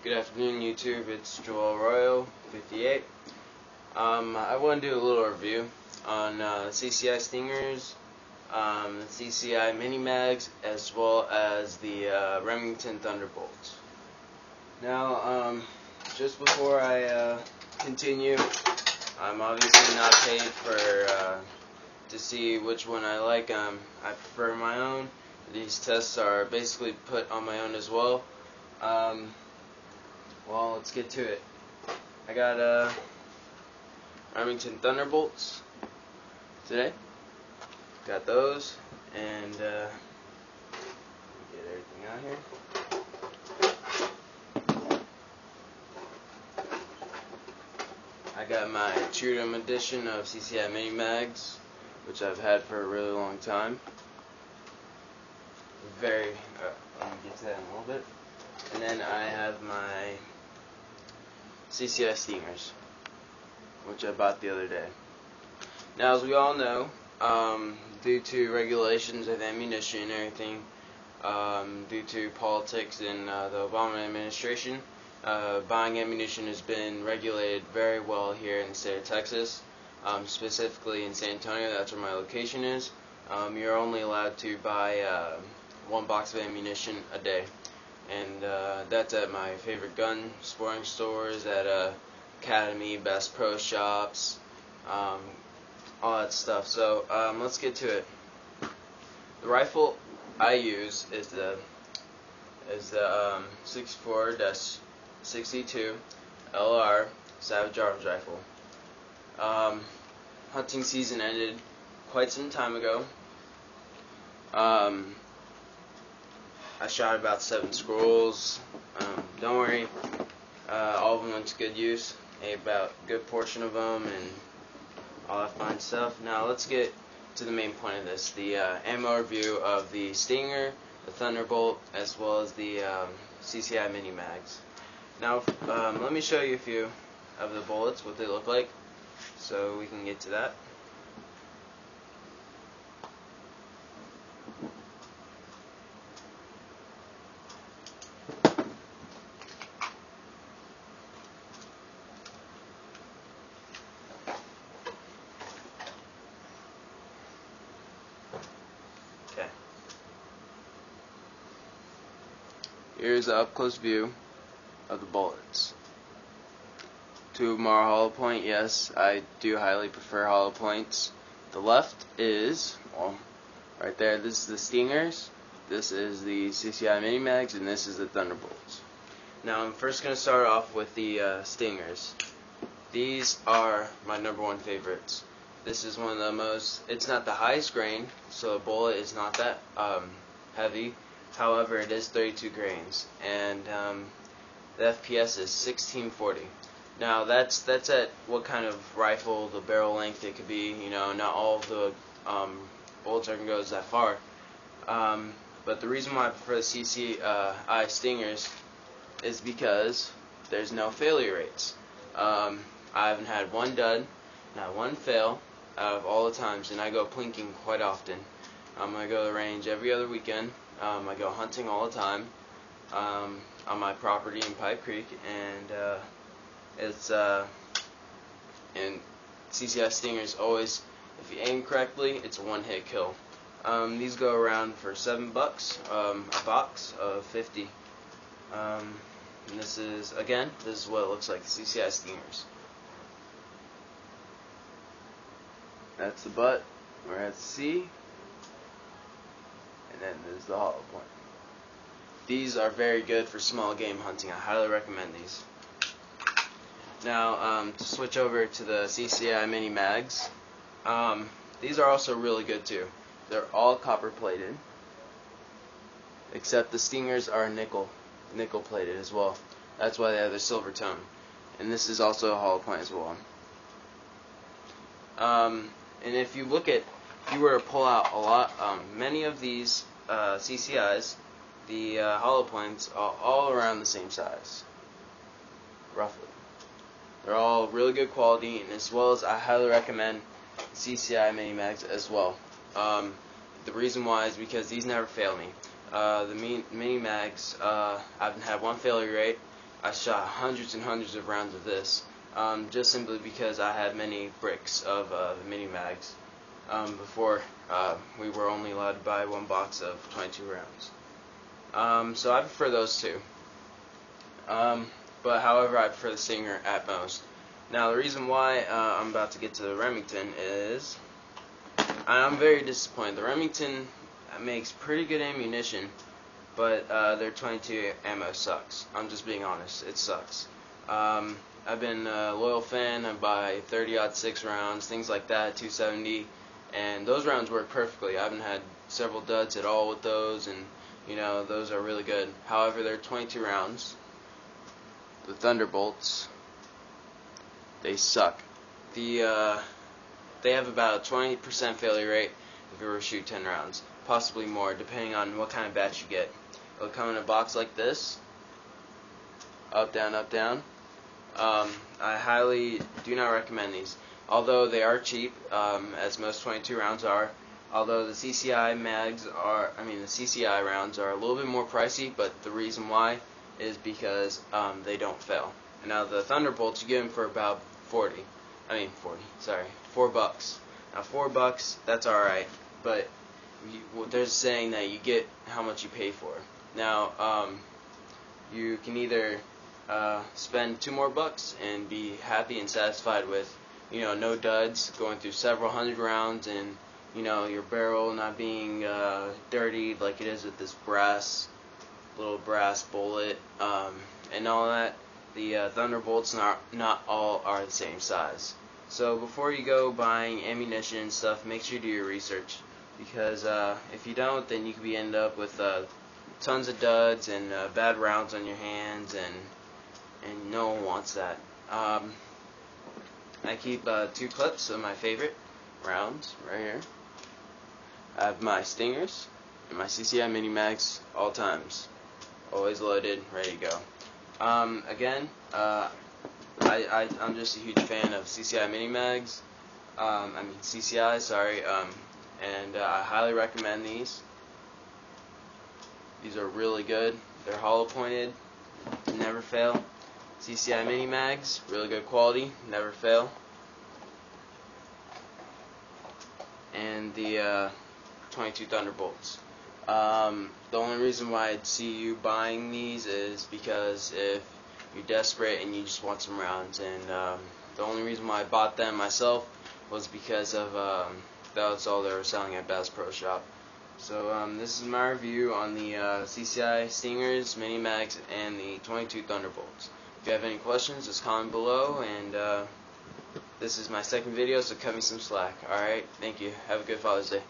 Good afternoon, YouTube. It's Joel Arroyo, 58. I want to do a little review on CCI Stingers, the CCI Mini Mags, as well as the Remington Thunderbolt. Now, just before I continue, I'm obviously not paid for to see which one I like. I prefer my own. These tests are basically put on my own as well. Well, let's get to it. I got Remington Thunderbolts today. Got those, and get everything out here. I got my Cheerdom edition of CCI Mini Mags, which I've had for a really long time. Let me get to that in a little bit. And then I have my CCI Stingers, which I bought the other day. Now, as we all know, due to regulations of ammunition and everything, due to politics in the Obama administration, buying ammunition has been regulated very well here in the state of Texas, specifically in San Antonio. That's where my location is. You're only allowed to buy one box of ammunition a day. And that's at my favorite gun sporting stores, at Academy, Best Pro Shops, all that stuff. So let's get to it. The rifle I use is the 64-62 LR Savage Arms rifle. Hunting season ended quite some time ago. I shot about 7 squirrels. Don't worry, all of them went to good use. Ate about a good portion of them and all that fine stuff. Now let's get to the main point of this, the ammo review of the Stinger, the Thunderbolt, as well as the CCI Mini Mags. Now let me show you a few of the bullets, what they look like, so we can get to that. Here's an up-close view of the bullets. 2 of them are hollow point. Yes, I do highly prefer hollow points. The left is, well, right there, this is the Stingers, this is the CCI Mini Mags, and this is the Thunderbolts. Now I'm first going to start off with the Stingers. These are my #1 favorites. This is one of the most, it's not the highest grain, so the bullet is not that heavy. However, it is 32 grains, and the FPS is 1640. Now, that's at what kind of rifle, the barrel length it could be. You know, not all of the bullets are going to go that far. But the reason why I prefer the CCI Stingers is because there's no failure rates. I haven't had one dud, not one fail, out of all the times, and I go plinking quite often. I go to the range every other weekend. I go hunting all the time on my property in Pipe Creek, and and CCI Stingers always, if you aim correctly, it's a one-hit kill. These go around for $7, a box of 50. And this is what it looks like, the CCI Stingers. That's the butt, we're at C. And then there's the hollow point. These are very good for small game hunting. I highly recommend these. Now, to switch over to the CCI Mini Mags, these are also really good too. They're all copper plated, except the Stingers are nickel plated as well. That's why they have their silver tone. And this is also a hollow point as well. And if you look at, if you were to pull out a lot, many of these CCIs, the hollow points are all around the same size, roughly. They're all really good quality, and as well as I highly recommend CCI Mini Mags as well. The reason why is because these never fail me. The Mini Mags, I haven't had one failure rate, I shot hundreds and hundreds of rounds of this, just simply because I had many bricks of mini mags. Before we were only allowed to buy one box of 22 rounds. So I prefer those two. But however, I prefer the Stinger at most. Now the reason why I'm about to get to the Remington is I'm very disappointed. The Remington makes pretty good ammunition, but their 22 ammo sucks. I'm just being honest, it sucks. I've been a loyal fan. I buy 30-06 rounds, things like that, 270, and those rounds work perfectly. I haven't had several duds at all with those, and you know, those are really good. However, they're 22 rounds. The Thunderbolts, they suck. They have about a 20% failure rate if you were to shoot 10 rounds, possibly more, depending on what kind of batch you get. It'll come in a box like this, up, down, up, down. I highly do not recommend these, although they are cheap, as most 22 rounds are. Although the CCI mags are, the CCI rounds are a little bit more pricey, but the reason why is because they don't fail. And now the Thunderbolts, you get them for about $4. Now $4, that's alright, but there's a saying that you get how much you pay for. Now, you can either spend $2 more and be happy and satisfied with, no duds, going through several hundred rounds, and your barrel not being dirtied like it is with this little brass bullet, and all that. The Thunderbolts not all are the same size. So before you go buying ammunition and stuff, make sure you do your research, because if you don't, then you could end up with tons of duds and bad rounds on your hands, and no one wants that. I keep 2 clips of my favorite rounds right here. I have my Stingers and my CCI Mini Mags, all times, always loaded, ready to go. Again, I'm just a huge fan of CCI Mini Mags. CCI, sorry. And I highly recommend these. These are really good. They're hollow pointed, never fail. CCI Mini Mags, really good quality, never fail. And the 22 Thunderbolts. The only reason why I'd see you buying these is because if you're desperate and you just want some rounds, and the only reason why I bought them myself was because of that's all they were selling at Bass Pro Shop. So this is my review on the CCI Stingers, Mini Mags, and the 22 Thunderbolts. If you have any questions, just comment below, and this is my second video, so cut me some slack. Alright, thank you. Have a good Father's Day.